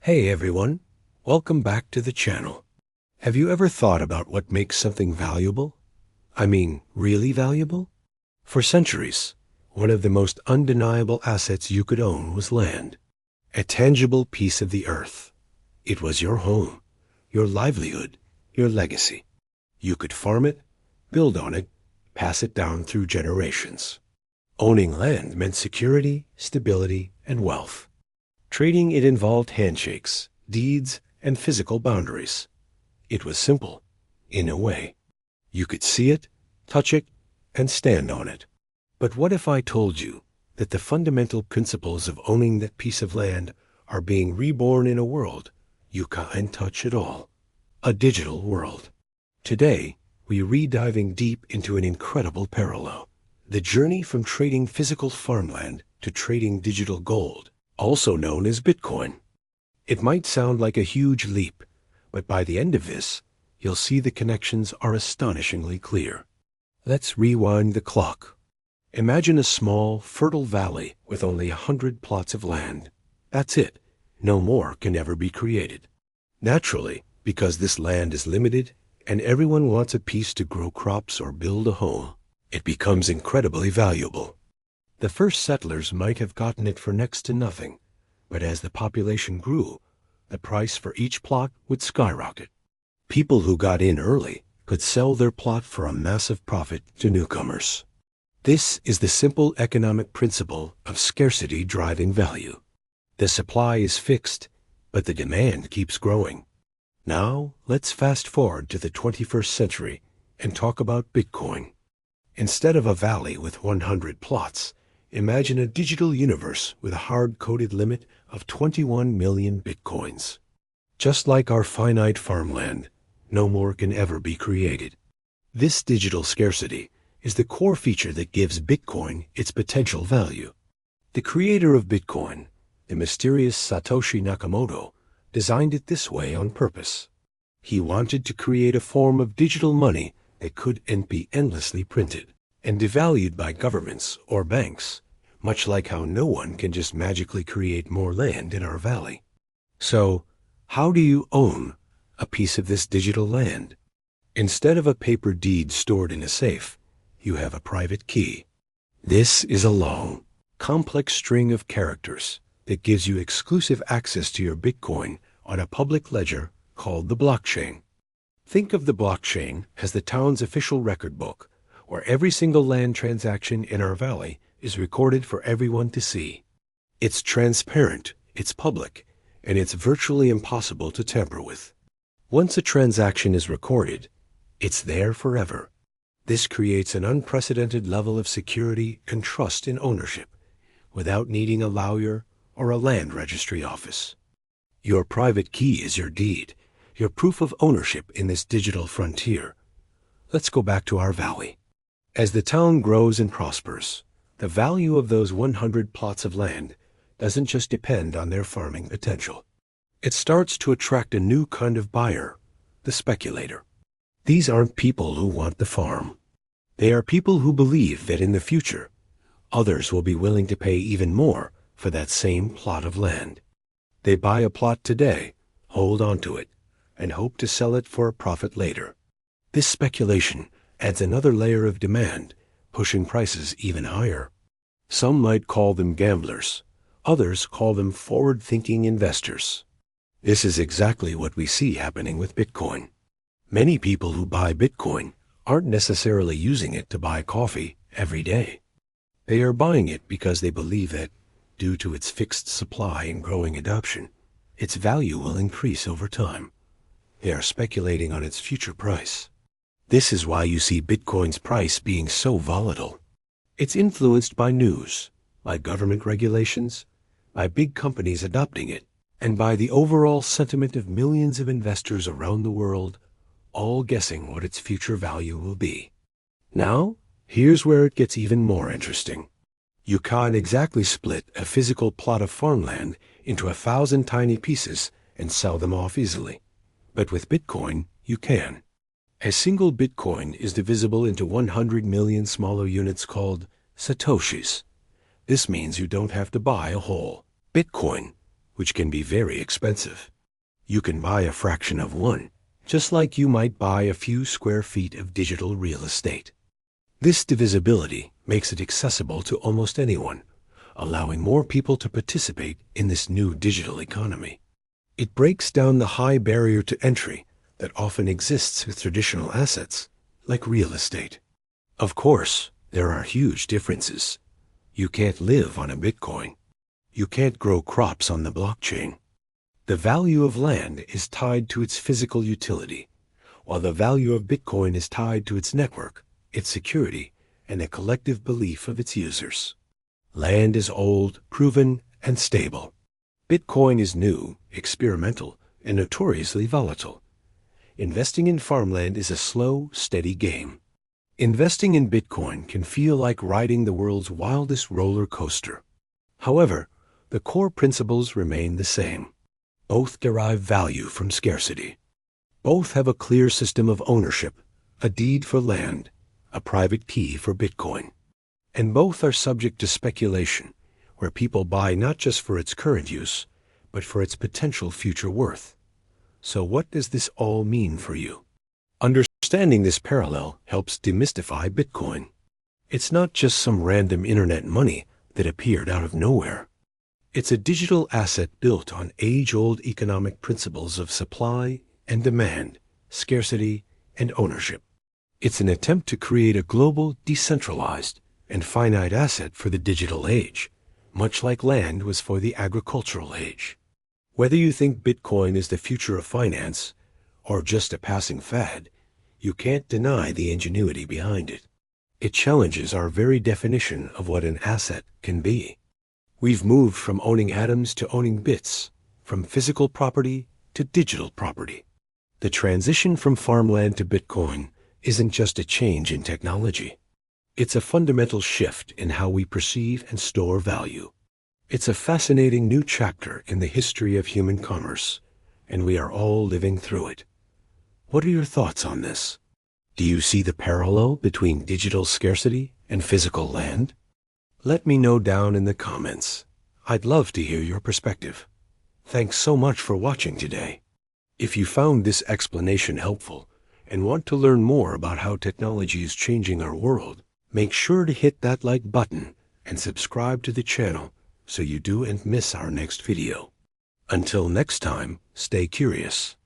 Hey everyone, welcome back to the channel. Have you ever thought about what makes something valuable? I mean, really valuable? For centuries, one of the most undeniable assets you could own was land. A tangible piece of the earth. It was your home, your livelihood, your legacy. You could farm it, build on it, pass it down through generations. Owning land meant security, stability, and wealth. Trading it involved handshakes, deeds, and physical boundaries. It was simple, in a way. You could see it, touch it, and stand on it. But what if I told you that the fundamental principles of owning that piece of land are being reborn in a world you can't touch at all? A digital world. Today, we're re-diving deep into an incredible parallel. The journey from trading physical farmland to trading digital gold, also known as Bitcoin. It might sound like a huge leap, but by the end of this, you'll see the connections are astonishingly clear. Let's rewind the clock. Imagine a small, fertile valley with only 100 plots of land. That's it. No more can ever be created. Naturally, because this land is limited and everyone wants a piece to grow crops or build a home, it becomes incredibly valuable. The first settlers might have gotten it for next to nothing, but as the population grew, the price for each plot would skyrocket. People who got in early could sell their plot for a massive profit to newcomers. This is the simple economic principle of scarcity driving value. The supply is fixed, but the demand keeps growing. Now, let's fast forward to the 21st century and talk about Bitcoin. Instead of a valley with 100 plots, imagine a digital universe with a hard-coded limit of 21 million bitcoins. Just like our finite farmland, no more can ever be created. This digital scarcity is the core feature that gives Bitcoin its potential value. The creator of Bitcoin, the mysterious Satoshi Nakamoto, designed it this way on purpose. He wanted to create a form of digital money that could be endlessly printed and devalued by governments or banks, much like how no one can just magically create more land in our valley. So, how do you own a piece of this digital land? Instead of a paper deed stored in a safe, you have a private key. This is a long, complex string of characters that gives you exclusive access to your Bitcoin on a public ledger called the blockchain. Think of the blockchain as the town's official record book, where every single land transaction in our valley is recorded for everyone to see. It's transparent, it's public, and it's virtually impossible to tamper with. Once a transaction is recorded, it's there forever. This creates an unprecedented level of security and trust in ownership, without needing a lawyer or a land registry office. Your private key is your deed, your proof of ownership in this digital frontier. Let's go back to our valley. As the town grows and prospers, the value of those 100 plots of land doesn't just depend on their farming potential. It starts to attract a new kind of buyer, the speculator. These aren't people who want the farm. They are people who believe that in the future, others will be willing to pay even more for that same plot of land. They buy a plot today, hold on to it, and hope to sell it for a profit later. This speculation adds another layer of demand, pushing prices even higher. Some might call them gamblers. Others call them forward-thinking investors. This is exactly what we see happening with Bitcoin. Many people who buy Bitcoin aren't necessarily using it to buy coffee every day. They are buying it because they believe that, due to its fixed supply and growing adoption, its value will increase over time. They are speculating on its future price. This is why you see Bitcoin's price being so volatile. It's influenced by news, by government regulations, by big companies adopting it, and by the overall sentiment of millions of investors around the world, all guessing what its future value will be. Now, here's where it gets even more interesting. You can't exactly split a physical plot of farmland into 1,000 tiny pieces and sell them off easily. But with Bitcoin, you can. A single Bitcoin is divisible into 100 million smaller units called Satoshis. This means you don't have to buy a whole Bitcoin. which can be very expensive. You can buy a fraction of one, just like you might buy a few square feet of digital real estate. This divisibility makes it accessible to almost anyone, allowing more people to participate in this new digital economy. It breaks down the high barrier to entry that often exists with traditional assets, like real estate. Of course, there are huge differences. You can't live on a Bitcoin. You can't grow crops on the blockchain. The value of land is tied to its physical utility, while the value of Bitcoin is tied to its network, its security, and the collective belief of its users. Land is old, proven, and stable. Bitcoin is new, experimental, and notoriously volatile. Investing in farmland is a slow, steady game. Investing in Bitcoin can feel like riding the world's wildest roller coaster. However, the core principles remain the same. Both derive value from scarcity. Both have a clear system of ownership, a deed for land, a private key for Bitcoin. And both are subject to speculation, where people buy not just for its current use, but for its potential future worth. So what does this all mean for you? Understanding this parallel helps demystify Bitcoin. It's not just some random internet money that appeared out of nowhere. It's a digital asset built on age-old economic principles of supply and demand, scarcity and ownership. It's an attempt to create a global, decentralized, and finite asset for the digital age, much like land was for the agricultural age. Whether you think Bitcoin is the future of finance or just a passing fad, you can't deny the ingenuity behind it. It challenges our very definition of what an asset can be. We've moved from owning atoms to owning bits, from physical property to digital property. The transition from farmland to Bitcoin isn't just a change in technology. It's a fundamental shift in how we perceive and store value. It's a fascinating new chapter in the history of human commerce, and we are all living through it. What are your thoughts on this? Do you see the parallel between digital scarcity and physical land? Let me know down in the comments. I'd love to hear your perspective. Thanks so much for watching today. If you found this explanation helpful and want to learn more about how technology is changing our world, make sure to hit that like button and subscribe to the channel so you don't miss our next video. Until next time, stay curious.